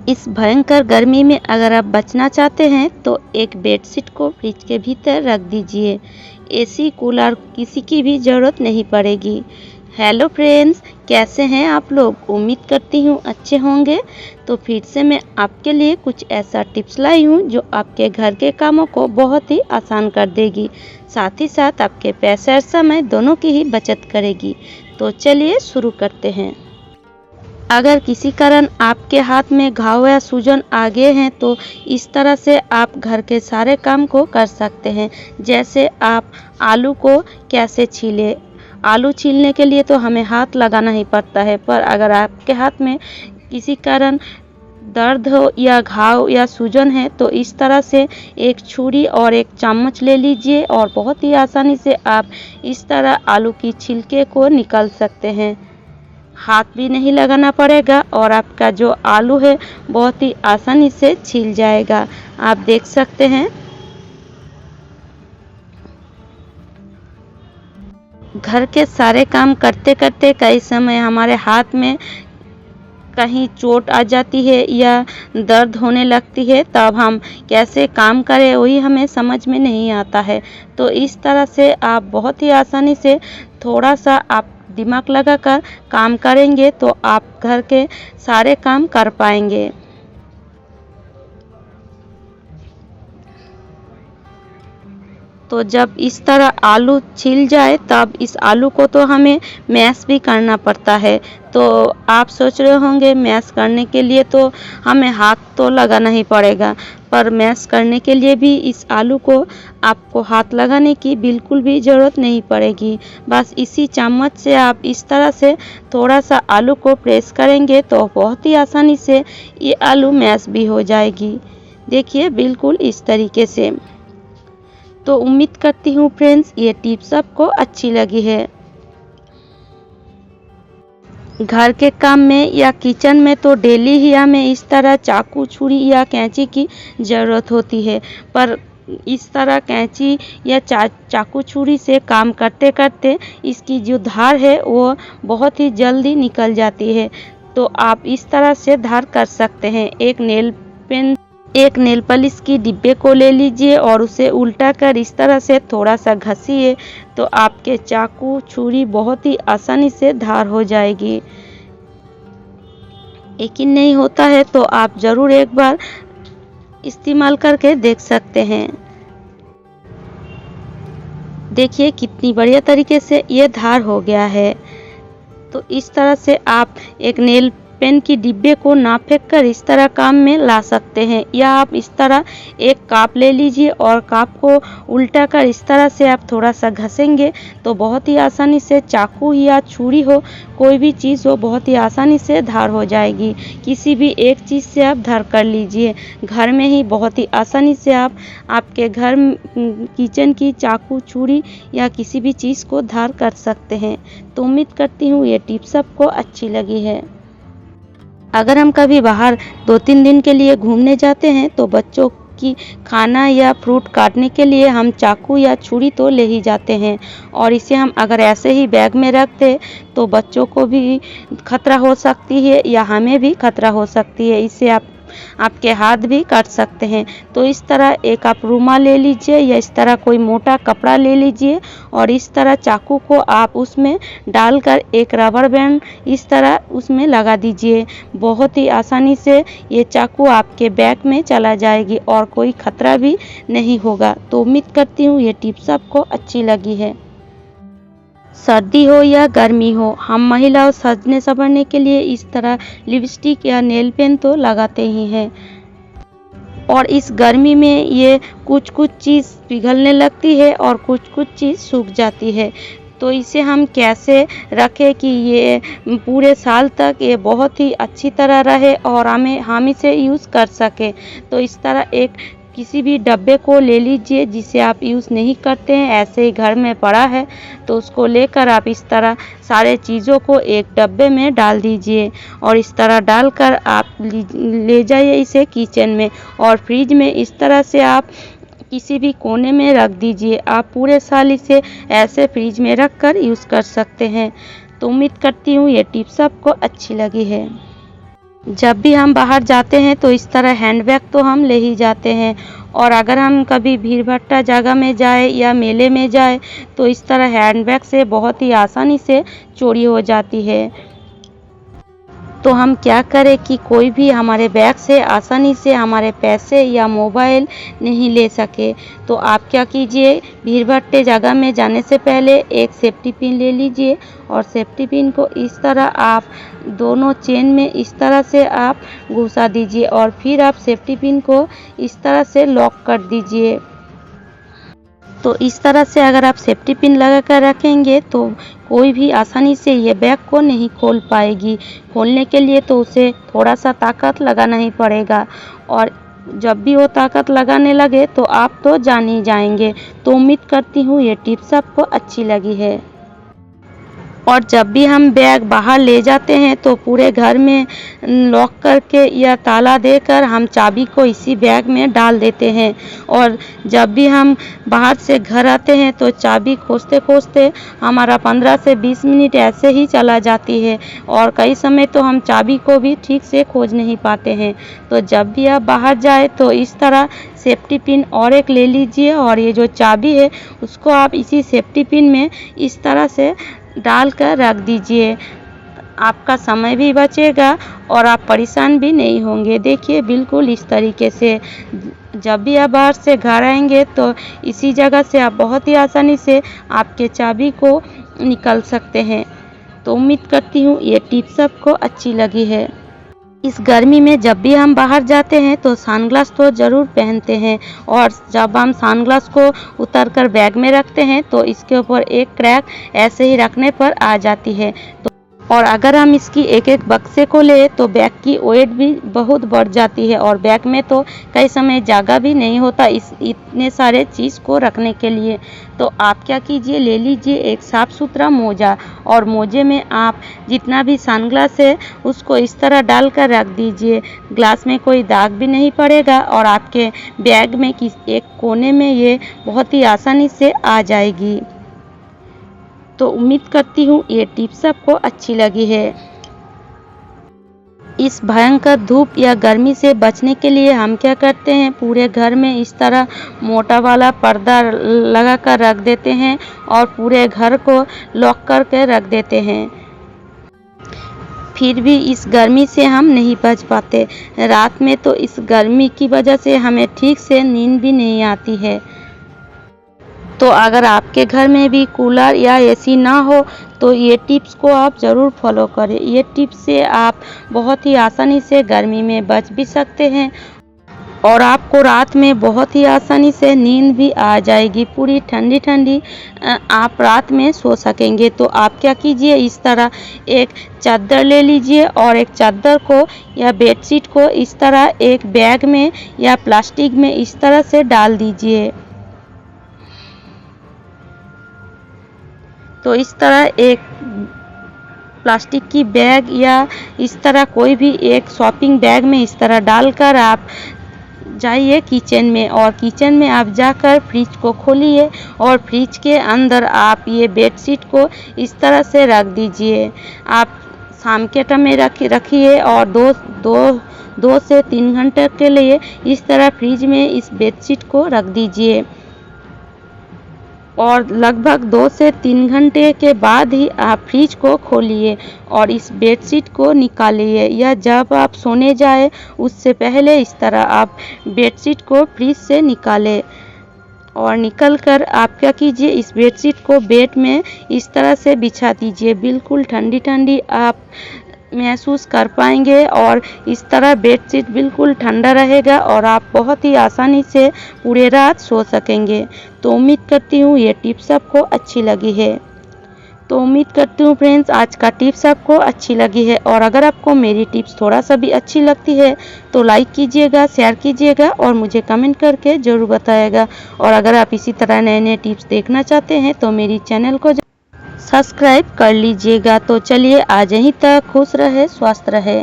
इस भयंकर गर्मी में अगर आप बचना चाहते हैं तो एक बेडशीट को फ्रिज के भीतर रख दीजिए। एसी कूलर किसी की भी ज़रूरत नहीं पड़ेगी। हेलो फ्रेंड्स, कैसे हैं आप लोग? उम्मीद करती हूँ अच्छे होंगे। तो फिर से मैं आपके लिए कुछ ऐसा टिप्स लाई हूँ जो आपके घर के कामों को बहुत ही आसान कर देगी, साथ ही साथ आपके पैसे और समय दोनों की ही बचत करेगी। तो चलिए शुरू करते हैं। अगर किसी कारण आपके हाथ में घाव या सूजन आ गए हैं तो इस तरह से आप घर के सारे काम को कर सकते हैं। जैसे आप आलू को कैसे छीलें। आलू छीलने के लिए तो हमें हाथ लगाना ही पड़ता है, पर अगर आपके हाथ में किसी कारण दर्द हो या घाव या सूजन है तो इस तरह से एक छुरी और एक चम्मच ले लीजिए और बहुत ही आसानी से आप इस तरह आलू की छिलके को निकाल सकते हैं। हाथ भी नहीं लगाना पड़ेगा और आपका जो आलू है बहुत ही आसानी से छिल जाएगा। आप देख सकते हैं। घर के सारे काम करते करते कई समय हमारे हाथ में कहीं चोट आ जाती है या दर्द होने लगती है, तब हम कैसे काम करें वही हमें समझ में नहीं आता है। तो इस तरह से आप बहुत ही आसानी से थोड़ा सा आप दिमाग लगाकर काम करेंगे तो आप घर के सारे काम कर पाएंगे। तो जब इस तरह आलू छिल जाए तब इस आलू को तो हमें मैश भी करना पड़ता है। तो आप सोच रहे होंगे मैश करने के लिए तो हमें हाथ तो लगाना ही पड़ेगा, पर मैश करने के लिए भी इस आलू को आपको हाथ लगाने की बिल्कुल भी ज़रूरत नहीं पड़ेगी। बस इसी चम्मच से आप इस तरह से थोड़ा सा आलू को प्रेस करेंगे तो बहुत ही आसानी से ये आलू मैश भी हो जाएगी। देखिए, बिल्कुल इस तरीके से। तो उम्मीद करती हूँ फ्रेंड्स ये टिप्स आपको अच्छी लगी है। घर के काम में या किचन में तो डेली ही हमें इस तरह चाकू, छुरी या कैंची की ज़रूरत होती है, पर इस तरह कैंची या चाकू छुरी से काम करते करते इसकी जो धार है वो बहुत ही जल्दी निकल जाती है। तो आप इस तरह से धार कर सकते हैं। एक नेल पॉलिश की डिब्बे को ले लीजिए और उसे उल्टा कर इस तरह से थोड़ा सा घसीए तो आपके चाकू, छुरी बहुत ही आसानी से धार हो जाएगी। यकीन नहीं होता है तो आप ज़रूर एक बार इस्तेमाल करके देख सकते हैं। देखिए कितनी बढ़िया तरीके से ये धार हो गया है। तो इस तरह से आप एक नेल पेन की डिब्बे को ना फेंक कर इस तरह काम में ला सकते हैं, या आप इस तरह एक काप ले लीजिए और काप को उल्टा कर इस तरह से आप थोड़ा सा घसेंगे तो बहुत ही आसानी से चाकू या छुरी हो, कोई भी चीज़ हो, बहुत ही आसानी से धार हो जाएगी। किसी भी एक चीज़ से आप धार कर लीजिए। घर में ही बहुत ही आसानी से आप आपके घर किचन की चाकू, छुरी या किसी भी चीज़ को धार कर सकते हैं। तो उम्मीद करती हूँ ये टिप्स आपको अच्छी लगी है। अगर हम कभी बाहर 2-3 दिन के लिए घूमने जाते हैं तो बच्चों की खाना या फ्रूट काटने के लिए हम चाकू या छुरी तो ले ही जाते हैं, और इसे हम अगर ऐसे ही बैग में रख दें तो बच्चों को भी खतरा हो सकती है या हमें भी खतरा हो सकती है। इससे आपके हाथ भी कट सकते हैं। तो इस तरह एक आप रुमाल ले लीजिए या इस तरह कोई मोटा कपड़ा ले लीजिए और इस तरह चाकू को आप उसमें डालकर एक रबर बैंड इस तरह उसमें लगा दीजिए। बहुत ही आसानी से ये चाकू आपके बैग में चला जाएगी और कोई खतरा भी नहीं होगा। तो उम्मीद करती हूँ ये टिप्स आपको अच्छी लगी है। सर्दी हो या गर्मी हो, हम महिलाओं सजने संवरने के लिए इस तरह लिपस्टिक या नेल पेंट तो लगाते ही हैं, और इस गर्मी में ये कुछ चीज़ पिघलने लगती है और कुछ चीज़ सूख जाती है। तो इसे हम कैसे रखें कि ये पूरे साल तक ये बहुत ही अच्छी तरह रहे और हम इसे यूज़ कर सकें। तो इस तरह एक किसी भी डब्बे को ले लीजिए जिसे आप यूज़ नहीं करते हैं, ऐसे ही घर में पड़ा है, तो उसको लेकर आप इस तरह सारे चीज़ों को एक डब्बे में डाल दीजिए और इस तरह डालकर आप ले जाइए इसे किचन में और फ्रिज में इस तरह से आप किसी भी कोने में रख दीजिए। आप पूरे साल इसे ऐसे फ्रिज में रख कर यूज़ कर सकते हैं। तो उम्मीद करती हूँ ये टिप्स आपको अच्छी लगी है। जब भी हम बाहर जाते हैं तो इस तरह हैंडबैग तो हम ले ही जाते हैं, और अगर हम कभी भीड़ भट्टा जगह में जाए या मेले में जाए तो इस तरह हैंडबैग से बहुत ही आसानी से चोरी हो जाती है। तो हम क्या करें कि कोई भी हमारे बैग से आसानी से हमारे पैसे या मोबाइल नहीं ले सके। तो आप क्या कीजिए, भीड़ भट्टे जगह में जाने से पहले एक सेफ्टी पिन ले लीजिए, और सेफ्टी पिन को इस तरह आप दोनों चेन में इस तरह से आप घुसा दीजिए, और फिर आप सेफ्टी पिन को इस तरह से लॉक कर दीजिए। तो इस तरह से अगर आप सेफ्टी पिन लगा कर रखेंगे तो कोई भी आसानी से ये बैग को नहीं खोल पाएगी। खोलने के लिए तो उसे थोड़ा सा ताकत लगाना ही पड़ेगा, और जब भी वो ताकत लगाने लगे तो आप तो जान ही जाएंगे। तो उम्मीद करती हूँ ये टिप्स आपको अच्छी लगी है। और जब भी हम बैग बाहर ले जाते हैं तो पूरे घर में लॉक करके या ताला देकर हम चाबी को इसी बैग में डाल देते हैं, और जब भी हम बाहर से घर आते हैं तो चाबी खोजते खोजते हमारा 15 से 20 मिनट ऐसे ही चला जाती है, और कई समय तो हम चाबी को भी ठीक से खोज नहीं पाते हैं। तो जब भी आप बाहर जाए तो इस तरह सेफ्टी पिन और एक ले लीजिए, और ये जो चाबी है उसको आप इसी सेफ्टी पिन में इस तरह से डाल कर रख दीजिए। आपका समय भी बचेगा और आप परेशान भी नहीं होंगे। देखिए बिल्कुल इस तरीके से जब भी आप बाहर से घर आएंगे तो इसी जगह से आप बहुत ही आसानी से आपके चाबी को निकाल सकते हैं। तो उम्मीद करती हूँ ये टिप्स आपको अच्छी लगी है। इस गर्मी में जब भी हम बाहर जाते हैं तो सनग्लास तो ज़रूर पहनते हैं, और जब हम सनग्लास को उतार कर बैग में रखते हैं तो इसके ऊपर एक क्रैक ऐसे ही रखने पर आ जाती है। तो और अगर हम इसकी एक एक बक्से को ले तो बैग की वेट भी बहुत बढ़ जाती है, और बैग में तो कई समय जगह भी नहीं होता इस इतने सारे चीज़ को रखने के लिए। तो आप क्या कीजिए, ले लीजिए एक साफ़ सुथरा मोजा, और मोजे में आप जितना भी सनग्लास है उसको इस तरह डाल कर रख दीजिए। ग्लास में कोई दाग भी नहीं पड़ेगा, और आपके बैग में एक कोने में ये बहुत ही आसानी से आ जाएगी। तो उम्मीद करती हूँ ये टिप्स आपको अच्छी लगी है। इस भयंकर धूप या गर्मी से बचने के लिए हम क्या करते हैं, पूरे घर में इस तरह मोटा वाला पर्दा लगा कर रख देते हैं, और पूरे घर को लॉक करके रख देते हैं। फिर भी इस गर्मी से हम नहीं बच पाते। रात में तो इस गर्मी की वजह से हमें ठीक से नींद भी नहीं आती है। तो अगर आपके घर में भी कूलर या एसी ना हो तो ये टिप्स को आप ज़रूर फॉलो करें। ये टिप्स से आप बहुत ही आसानी से गर्मी में बच भी सकते हैं, और आपको रात में बहुत ही आसानी से नींद भी आ जाएगी। पूरी ठंडी ठंडी आप रात में सो सकेंगे। तो आप क्या कीजिए, इस तरह एक चादर ले लीजिए, और एक चादर को या बेडशीट को इस तरह एक बैग में या प्लास्टिक में इस तरह से डाल दीजिए। तो इस तरह एक प्लास्टिक की बैग या इस तरह कोई भी एक शॉपिंग बैग में इस तरह डालकर आप जाइए किचन में, और किचन में आप जाकर फ्रिज को खोलिए, और फ्रिज के अंदर आप ये बेडशीट को इस तरह से रख दीजिए। आप शाम के टाइम में रखिए, और दो से 3 घंटे के लिए इस तरह फ्रिज में इस बेडशीट को रख दीजिए, और लगभग 2 से 3 घंटे के बाद ही आप फ्रिज को खोलिए और इस बेडशीट को निकालिए, या जब आप सोने जाए उससे पहले इस तरह आप बेडशीट को फ्रिज से निकालें। और निकल कर आप क्या कीजिए, इस बेडशीट को बेड में इस तरह से बिछा दीजिए। बिल्कुल ठंडी ठंडी आप महसूस कर पाएंगे, और इस तरह बेडशीट बिल्कुल ठंडा रहेगा, और आप बहुत ही आसानी से पूरे रात सो सकेंगे। तो उम्मीद करती हूँ ये टिप्स आपको अच्छी लगी है। तो उम्मीद करती हूँ फ्रेंड्स आज का टिप्स आपको अच्छी लगी है, और अगर आपको मेरी टिप्स थोड़ा सा भी अच्छी लगती है तो लाइक कीजिएगा, शेयर कीजिएगा, और मुझे कमेंट करके ज़रूर बताइएगा। और अगर आप इसी तरह नए नए टिप्स देखना चाहते हैं तो मेरी चैनल को सब्सक्राइब कर लीजिएगा। तो चलिए आज यहीं तक, खुश रहे, स्वस्थ रहे।